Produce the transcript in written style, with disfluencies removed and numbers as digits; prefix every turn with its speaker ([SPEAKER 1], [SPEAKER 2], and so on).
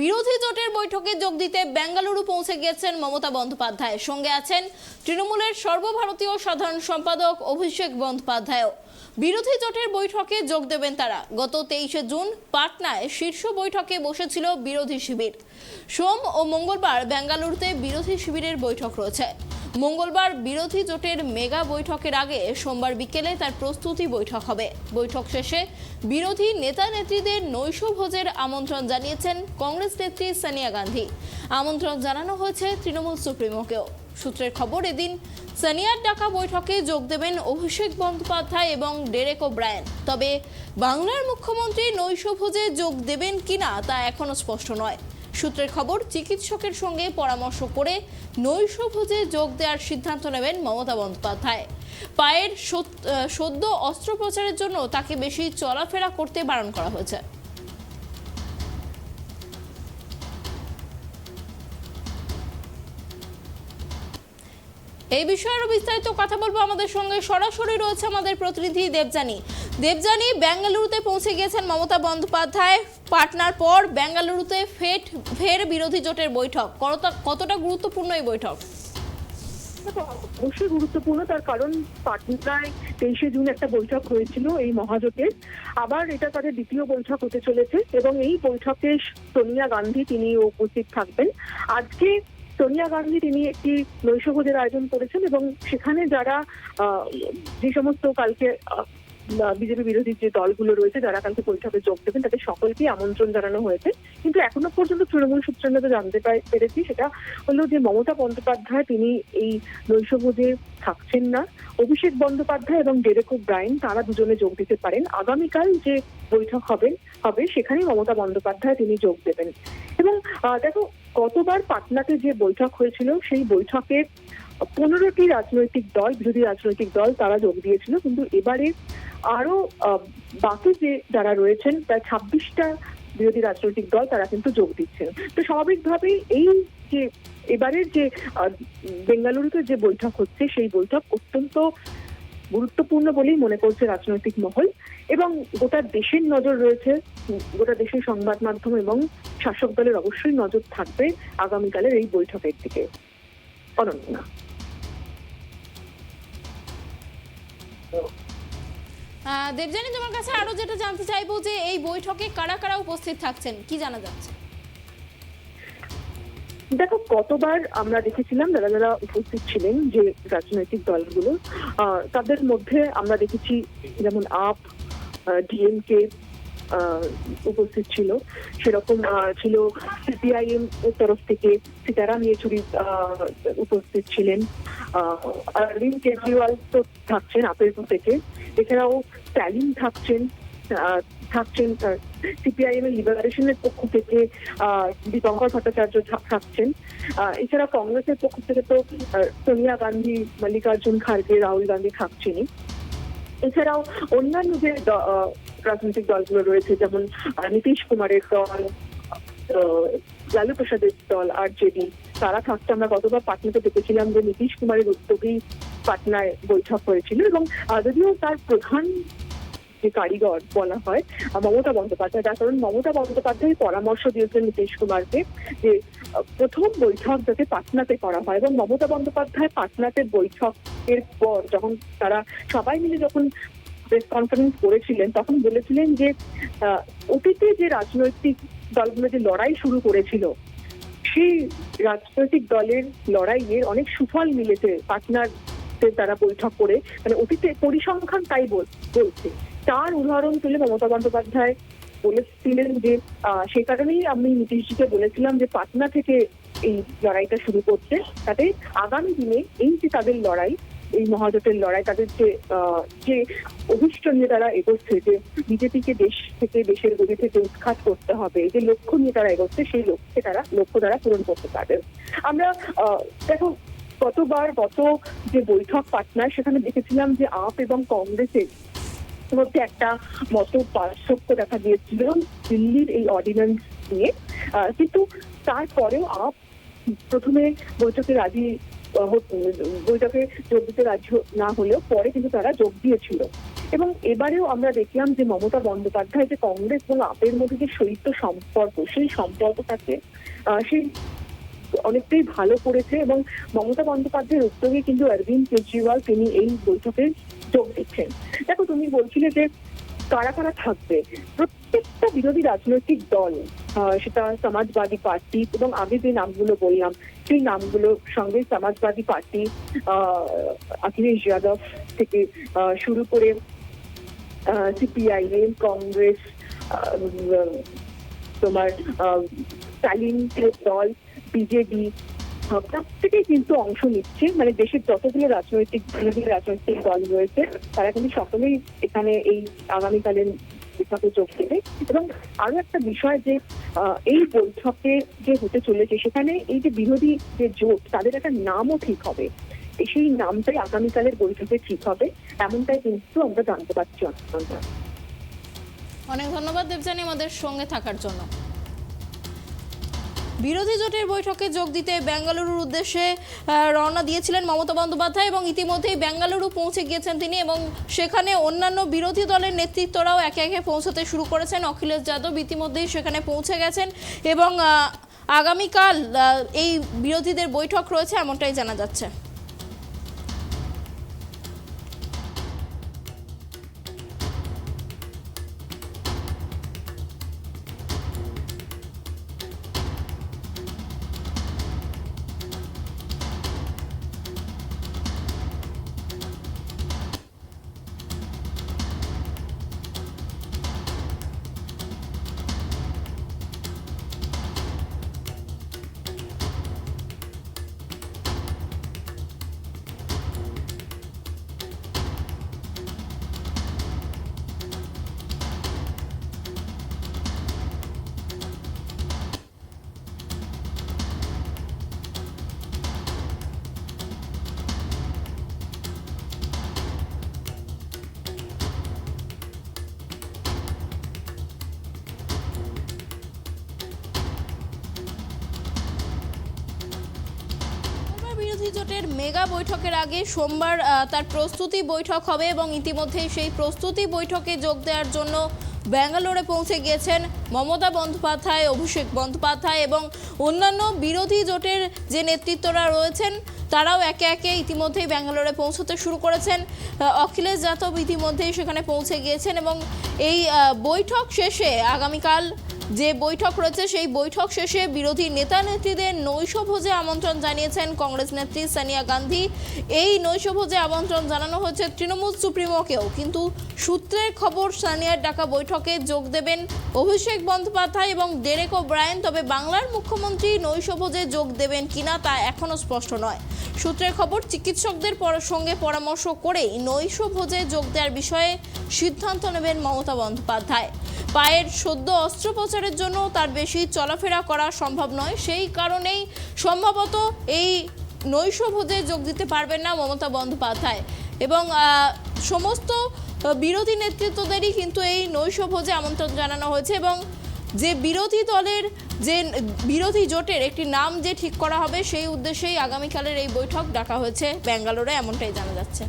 [SPEAKER 1] বিরোধী জোটের বৈঠকে যোগ দিতে বেঙ্গালুরু পৌঁছে গিয়েছেন মমতা বন্দ্যোপাধ্যায়। সঙ্গে আছেন তৃণমূলের সর্বভারতীয় সাধারণ সম্পাদক অভিষেক বন্দ্যোপাধ্যায়ও। বিরোধী জোটের বৈঠকে যোগ দেবেন তারা। গত 23শে জুন পাটনায় শীর্ষ বৈঠকে বসেছিল বিরোধী শিবির। সোম ও মঙ্গলবার বেঙ্গালুরুতে বিরোধী শিবিরের বৈঠক রয়েছে। মঙ্গলবার বিরোধী জোটের মেগা বৈঠকের আগে সোমবার বিকেলে তার প্রস্তুতি বৈঠক হবে। বৈঠক শেষে বিরোধী নেতা নেত্রীদের নৈশভোজের আমন্ত্রণ জানিয়েছেন কংগ্রেস নেত্রী সোনিয়া গান্ধী। আমন্ত্রণ জানানো হয়েছে তৃণমূল সুপ্রিমোকেও। সূত্রের খবর, এদিন সোনিয়ার ডাকা বৈঠকে যোগ দেবেন অভিষেক বন্দ্যোপাধ্যায় এবং ডেরেক ওব্রায়েন। তবে বাংলার মুখ্যমন্ত্রী নৈশভোজে যোগ দেবেন কিনা তা এখনো স্পষ্ট নয়। সূত্রের খবর, চিকিৎসকের সঙ্গে পরামর্শ করে নৈশভোজে যোগ দেওয়ার সিদ্ধান্ত নেবেন মমতা বন্দ্যোপাধ্যায়। পায়ের সদ্য অস্ত্রোপচারের জন্য তাকে বেশি চলাফেরা করতে বারণ করা হয়েছে। এই বিষয়ে আরো বিস্তারিত কথা বলবো। আমাদের সঙ্গে সরাসরি রয়েছে আমাদের প্রতিনিধি দেবযানী। বেঙ্গালুরুতে পৌঁছে গিয়েছেন মমতা বন্দ্যোপাধ্যায়। পাটনার পর বেঙ্গালুরুতে ফের বিরোধী জোটের বৈঠক। কতটা গুরুত্বপূর্ণ এই বৈঠক?
[SPEAKER 2] অবশ্যই গুরুত্বপূর্ণ, তার কারণ পাটনায় 23শে জুন একটা বৈঠক হয়েছিল এই মহাজোটের। আবার এটা তাদের দ্বিতীয় বৈঠক হতে চলেছে এবং এই বৈঠকে সোনিয়া গান্ধী তিনি উপস্থিত থাকবেন। আজকে সোনিয়া গান্ধী তিনি একটি নৈশভোজের আয়োজন করেছেন এবং সেখানে যারা যে সমস্ত কালকে বিজেপি বিরোধী যে দলগুলো রয়েছে যারা কালকে বৈঠকে যোগ দেবেন তাদের সকলকেই আমন্ত্রণ জানানো হয়েছে। কিন্তু এখনো পর্যন্ত তৃণমূল সূত্রে আমরা জানতে পেরেছি সেটা হলো যে মমতা বন্দ্যোপাধ্যায় তিনি এই নৈশভোজে থাকছেন না। অভিষেক বন্দ্যোপাধ্যায় এবং ডেরেক ওব্রায়েন তারা দুজনে যোগ দিতে পারেন। আগামীকাল যে বৈঠক হবে সেখানে মমতা বন্দ্যোপাধ্যায় তিনি যোগ দেবেন। এবং দেখো, গতবার পাটনাতে যে বৈঠক হয়েছিল সেই বৈঠকে 15টি রাজনৈতিক দল, বিরোধী রাজনৈতিক দল তারা যোগ দিয়েছিল, কিন্তু এবারে আরো বাকি যে যারা রয়েছেন প্রায় 26টা বিরোধী রাজনৈতিক দল তারা কিন্তু যোগ দিচ্ছেন। তো স্বাভাবিকভাবেই এই যে এবারের যে বেঙ্গালুরুতে যে বৈঠক হচ্ছে সেই বৈঠক অত্যন্ত গুরুত্বপূর্ণ বলেই মনে করছে রাজনৈতিক মহল এবং গোটা দেশের নজর রয়েছে, গোটা দেশের সংবাদ মাধ্যম এবং শাসক দলের অবশ্যই নজর থাকবে আগামীকালের এই বৈঠকের দিকে। অনন্যা।
[SPEAKER 1] দেবযানী, তোমার কাছে আরো যেটা জানতে চাইবো যে এই বৈঠকে কারা কারা উপস্থিত থাকছেন, কি জানা যাচ্ছে?
[SPEAKER 2] দেখো, গতবার আমরা দেখেছিলাম যারা যারা উপস্থিত ছিলেন যে রাজনৈতিক দলগুলো, তাদের মধ্যে আমরা দেখেছি যেমন আপ, ডিএমকে উপস্থিত ছিল, সেরকম ছিল সিপিআইএম এর তরফ থেকে সীতারাম ইয়েচুরি উপস্থিত ছিলেন, অরবিন্দ কেজরিওয়াল তো থাকছেন আপের থেকে, এছাড়াও স্ট্যালিন থাকছেন সিপিআইএম এর লিবারেশনের পক্ষ থেকে দীপঙ্কর ভট্টাচার্য থাকছেন। এছাড়া কংগ্রেসের পক্ষ থেকে তো সোনিয়া গান্ধী, মল্লিকার্জুন খার্গে, রাহুল গান্ধী থাকছেনই। এছাড়াও অন্যান্য যে রাজনৈতিক দলগুলো রয়েছে যেমন নীতিশ কুমারের দল, লালু প্রসাদের দল আরজেডি, তারা থাকতে আমরা গতবার পাটনাতে দেখেছিলাম যে নীতিশ কুমারের উদ্যোগেই পাটনায় বৈঠক হয়েছিল এবং যদিও তার প্রধান যে কারিগর বলা হয় মমতা বন্দ্যোপাধ্যায়, যার কারণ মমতা বন্দ্যোপাধ্যায় পরামর্শ দিয়েছেন নীতিশ কুমারকে যে প্রথম বৈঠক যাতে পাটনাতে করা হয় এবং মমতা বন্দ্যোপাধ্যায় পাটনাতে বৈঠকের পর যখন তারা সবাই মিলে যখন প্রেস কনফারেন্স করেছিলেন তখন বলেছিলেন যে অতীতে যে রাজনৈতিক দলগুলো যে লড়াই শুরু করেছিল সেই রাজনৈতিক দলের লড়াইয়ের অনেক সুফল মিলেছে পাটনার তারা বৈঠক করে, মানে অতীতে পরিসংখ্যান তাই বলছে। তার উদাহরণ তুলে মমতা বন্দ্যোপাধ্যায় বলেছিলেন যে সেই কারণেই আমি নীতিশজিকে বলেছিলাম যে পাটনা থেকে এই লড়াইটা শুরু করতে, তাতে আগামী দিনে এই যে তাদের লড়াই, এই মহাজোটের লড়াই, তাদের যে অভিষ্ট নিয়ে তারা এগোচ্ছে যে বিজেপিকে দেশ থেকে, দেশের গদি থেকে উৎখাত করতে হবে, যে লক্ষ্য নিয়ে তারা এগোচ্ছে সেই লক্ষ্য তারা পূরণ করতে পারবে। আমরা দেখো, গত যে বৈঠক পাটনায় সেখানে দেখেছিলাম যে আপ এবং কংগ্রেসের মধ্যে একটা মত পার্থক্য দেখা গিয়েছিল দিল্লির এই অর্ডিন্যান্স নিয়ে, কিন্তু তারপরেও আপ প্রথমে বৈঠকে যোগ দিতে রাজি না হলেও পরে কিন্তু তারা যোগ দিয়েছিল এবং এবারেও আমরা দেখলাম যে মমতা বন্দ্যোপাধ্যায় যে কংগ্রেস এবং আপের মধ্যে যে শৈত্য সম্পর্ক, সেই সম্পর্কটাকে সেই অনেকটাই ভালো করেছে। এবং মমতা বন্দ্যোপাধ্যায়ের উদ্যোগে কিন্তু অরবিন্দ কেজরিওয়াল তিনি এই বৈঠকে যোগ দিচ্ছেন। দেখো, তুমি বলছিলে যে কারা কারা থাকবে। প্রত্যেকটা বিরোধী রাজনৈতিক দল, সেটা সমাজবাদী পার্টি এবং আগে যে নামগুলো বললাম সেই নামগুলোর সঙ্গে সমাজবাদী পার্টি, অখিলেশ যাদব থেকে শুরু করে সিপিআইএম, কংগ্রেস, তোমার স্টালিন দল, বিজেপি, প্রত্যেকেই কিন্তু অংশ নিচ্ছে। মানে দেশের যতগুলো বিরোধী রাজনৈতিক দল রয়েছে তারা কিন্তু সকলেই এখানে এই আগামীকালের বৈঠকে যোগ দেবে। এবং আরো একটা বিষয় যে এই বৈঠকে যে হতে চলেছে সেখানে এই যে বিরোধী যে জোট তাদের একটা নামও ঠিক হবে। সেই নামটাই আগামীকালের বৈঠকে ঠিক হবে, এমনটাই কিন্তু আমরা জানতে পারছি।
[SPEAKER 1] অনেক ধন্যবাদ দেবযানী আমাদের সঙ্গে থাকার জন্য। বিরোধী জোটের বৈঠকে যোগ দিতে বেঙ্গালুরুর উদ্দেশ্যে রওনা দিয়েছিলেন মমতা বন্দ্যোপাধ্যায় এবং ইতিমধ্যেই বেঙ্গালুরু পৌঁছে গিয়েছেন তিনি এবং সেখানে অন্যান্য বিরোধী দলের নেতৃত্বরাও একে একে পৌঁছতে শুরু করেছেন। অখিলেশ যাদব ইতিমধ্যেই সেখানে পৌঁছে গেছেন এবং আগামীকাল এই বিরোধীদের বৈঠক রয়েছে এমনটাই জানা যাচ্ছে। বিরোধী জোটের মেগা বৈঠকের আগে সোমবার তার প্রস্তুতি বৈঠক হবে এবং ইতিমধ্যেই সেই প্রস্তুতি বৈঠকে যোগ দেওয়ার জন্য ব্যাঙ্গালোরে পৌঁছে গিয়েছেন মমতা বন্দ্যোপাধ্যায়, অভিষেক বন্দ্যোপাধ্যায় এবং অন্যান্য বিরোধী জোটের যে নেতৃত্বরা রয়েছেন তারাও একে একে ইতিমধ্যেই ব্যাঙ্গালোরে পৌঁছতে শুরু করেছেন। অখিলেশ যাদব ইতিমধ্যেই সেখানে পৌঁছে গিয়েছেন এবং এই বৈঠক শেষে আগামীকাল যে বৈঠক রয়েছে সেই বৈঠক শেষে বিরোধী নেতা নেত্রীদের নৈশভোজে আমন্ত্রণ জানিয়েছেন কংগ্রেস নেত্রী সোনিয়া গান্ধী। এই নৈশভোজে আমন্ত্রণ জানানো হয়েছে তৃণমূল সুপ্রিমোকেও, কিন্তু সূত্রের খবর সোনিয়ার ডাকা বৈঠকে যোগ দেবেন অভিষেক বন্দ্যোপাধ্যায় এবং ডেরেক ওব্রায়েন। তবে বাংলার মুখ্যমন্ত্রী নৈশভোজে যোগ দেবেন কিনা তা এখনও স্পষ্ট নয়। সূত্রের খবর চিকিৎসকদের সঙ্গে পরামর্শ করেই নৈশভোজে যোগ দেওয়ার বিষয়ে সিদ্ধান্ত নেবেন মমতা বন্দ্যোপাধ্যায়। পায়ের সদ্য অস্ত্রোপচারের জন্য তার বেশি চলাফেরা করা সম্ভব নয়, সেই কারণেই সম্ভবত এই নৈশভোজে যোগ দিতে পারবেন না মমতা বন্দ্যোপাধ্যায় এবং সমস্ত বিরোধী নেতৃত্বদেরই কিন্তু এই নৈশভোজে আমন্ত্রণ জানানো হয়েছে এবং যে বিরোধী দলের যে বিরোধী জোটের একটি নাম যে ঠিক করা হবে সেই উদ্দেশ্যেই আগামীকালের এই বৈঠক ডাকা হয়েছে ব্যাঙ্গালোরে, এমনটাই জানা যাচ্ছে।